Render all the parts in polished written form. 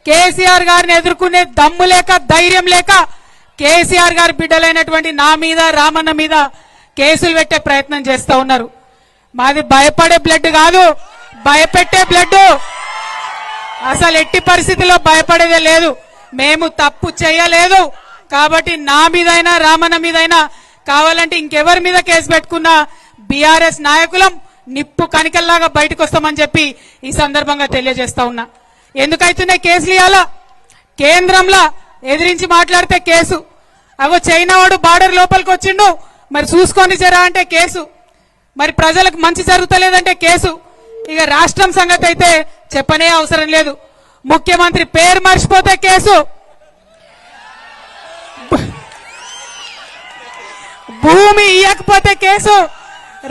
కేసీఆర్ గారిని ఎదుర్కొనే దమ్ము లేక ధైర్యం లేక కేసీఆర్ గారి బిడ్డలైనటువంటి నా మీద రామన్న మీద కేసులు పెట్టే ప్రయత్నం చేస్తా ఉన్నారు. మాది భయపడే బ్లడ్ కాదు, భయపెట్టే బ్లడ్. అసలు ఎట్టి పరిస్థితుల్లో భయపడేదే లేదు. మేము తప్పు చేయలేదు కాబట్టి నా మీదైనా రామన్న మీదైనా కావాలంటే ఇంకెవరి మీద కేసు పెట్టుకున్నా బీఆర్ఎస్ నాయకులం నిప్పు కనికల్లాగా బయటకు వస్తామని చెప్పి ఈ సందర్భంగా తెలియజేస్తా ఉన్నా. ఎందుకైతున్నాయి కేసులు? ఇవాళ కేంద్రంలో ఎదిరించి మాట్లాడితే కేసు, అగో చైనా వాడు బార్డర్ లోపలికి వచ్చిండు మరి చూసుకొని జరా అంటే కేసు, మరి ప్రజలకు మంచి జరుగుతలేదంటే కేసు. ఇక రాష్ట్రం సంగతి అయితే చెప్పనే అవసరం లేదు. ముఖ్యమంత్రి పేరు మర్చిపోతే కేసు, భూమి ఇయ్యకపోతే కేసు,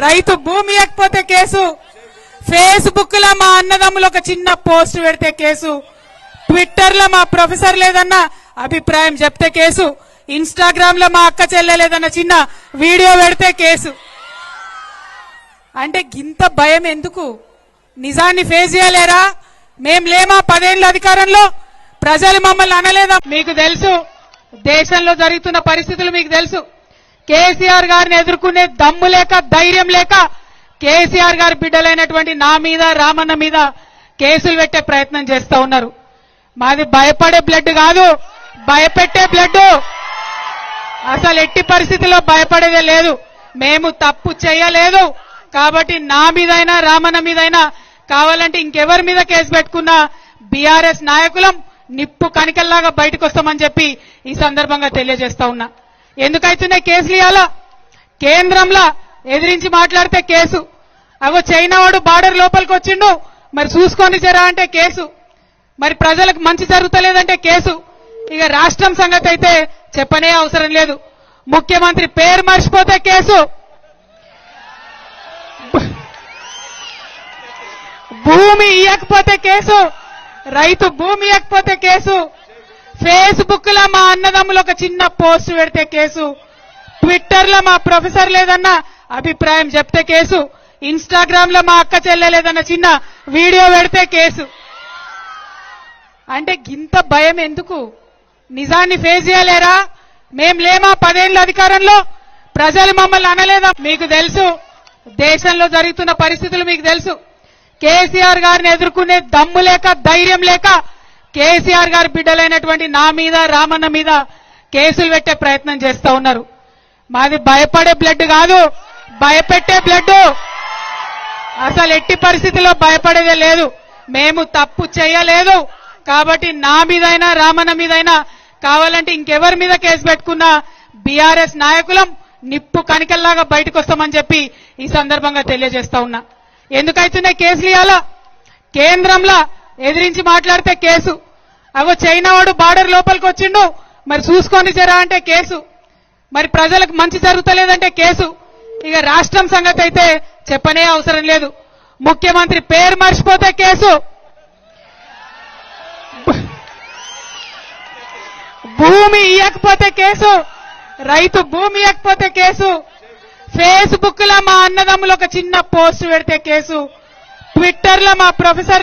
రైతు భూమి ఇయ్యకపోతే కేసు, ఫేస్బుక్ లో మా అన్నదమ్ములు ఒక చిన్న పోస్ట్ పెడితే కేసు, ట్విట్టర్ లో మా ప్రొఫెసర్ లేదన్న అభిప్రాయం చెప్తే కేసు, ఇన్స్టాగ్రామ్ లో మా అక్క చెల్లెలేదన్న చిన్న వీడియో పెడితే కేసు. అంటే గింత భయం ఎందుకు? నిజాన్ని ఫేస్ చేయలేరా? మేం లేమా 10 ఏళ్ళ అధికారంలో? ప్రజలు మమ్మల్ని అనలేదా? మీకు తెలుసు, దేశంలో జరుగుతున్న పరిస్థితులు మీకు తెలుసు. కేసీఆర్ గారిని ఎదుర్కొనే దమ్ము లేక ధైర్యం లేక కేసీఆర్ గారి బిడ్డలైనటువంటి నా మీద రామన్న మీద కేసులు పెట్టే ప్రయత్నం చేస్తా ఉన్నారు. మాది భయపడే బ్లడ్ కాదు, భయపెట్టే బ్లడ్. అసలు ఎట్టి పరిస్థితుల్లో భయపడేదే లేదు. మేము తప్పు చేయలేదు కాబట్టి నా మీదైనా రామన్న మీదైనా కావాలంటే ఇంకెవరి మీద కేసు పెట్టుకున్నా బీఆర్ఎస్ నాయకులం నిప్పు కనికల్లాగా బయటకు వస్తామని చెప్పి ఈ సందర్భంగా తెలియజేస్తా ఉన్నా. ఎందుకైతున్నాయి కేసులు? ఇవాళ కేంద్రంలో ఎదిరించి మాట్లాడితే కేసు, అగో చైనా వాడు బార్డర్ లోపలికి వచ్చిండు మరి చూసుకొని జరా అంటే కేసు, మరి ప్రజలకు మంచి జరుగుతలేదంటే కేసు. ఇక రాష్ట్రం సంగతి అయితే చెప్పనే అవసరం లేదు. ముఖ్యమంత్రి పేరు మర్చిపోతే కేసు, భూమి ఇయ్యకపోతే కేసు, రైతు భూమి ఇయ్యకపోతే కేసు, ఫేస్బుక్ లో మా అన్నదమ్ములు ఒక చిన్న పోస్ట్ పెడితే కేసు, ట్విట్టర్ లో మా ప్రొఫెసర్ లేదన్న అభిప్రాయం చెప్తే కేసు, ఇన్స్టాగ్రామ్ లో మా అక్క చెల్లెలేదన్న చిన్న వీడియో పెడితే కేసు. అంటే గింత భయం ఎందుకు? నిజాన్ని ఫేస్ చేయలేరా? మేం లేమా 10 ఏళ్ళ అధికారంలో? ప్రజలు మమ్మల్ని అనలేదా? మీకు తెలుసు, దేశంలో జరుగుతున్న పరిస్థితులు మీకు తెలుసు. కేసీఆర్ గారిని ఎదుర్కొనే దమ్ము లేక ధైర్యం లేక కేసీఆర్ గారి బిడ్డలైనటువంటి నా మీద రామన్న మీద కేసులు పెట్టే ప్రయత్నం చేస్తా ఉన్నారు. మాది భయపడే బ్లడ్ కాదు, భయపెట్టే బ్లడ్. అసలు ఎట్టి పరిస్థితుల్లో భయపడేదే లేదు. మేము తప్పు చేయలేదు కాబట్టి నా మీదైనా రామన్న మీదైనా కావాలంటే ఇంకెవరి మీద కేసు పెట్టుకున్నా బీఆర్ఎస్ నాయకులం నిప్పు కనికల్లాగా బయటకు వస్తామని చెప్పి ఈ సందర్భంగా తెలియజేస్తా ఉన్నా. ఎందుకైతున్నాయి కేసులు? ఇవాళ కేంద్రంలో ఎదిరించి మాట్లాడితే కేసు, అగో చైనా వాడు బార్డర్ లోపలికి వచ్చిండు మరి చూసుకొని జరా అంటే కేసు, మరి ప్రజలకు మంచి జరుగుతలేదంటే కేసు. ఇక రాష్ట్రం సంగతి అయితే చెప్పనే అవసరం లేదు. ముఖ్యమంత్రి పేరు మర్చిపోతే కేసు, భూమి ఇయ్యకపోతే కేసు, రైతు భూమి ఇయ్యకపోతే కేసు, ఫేస్బుక్ లో మా అన్నదమ్ములు ఒక చిన్న పోస్ట్ పెడితే కేసు, ట్విట్టర్ లో మా ప్రొఫెసర్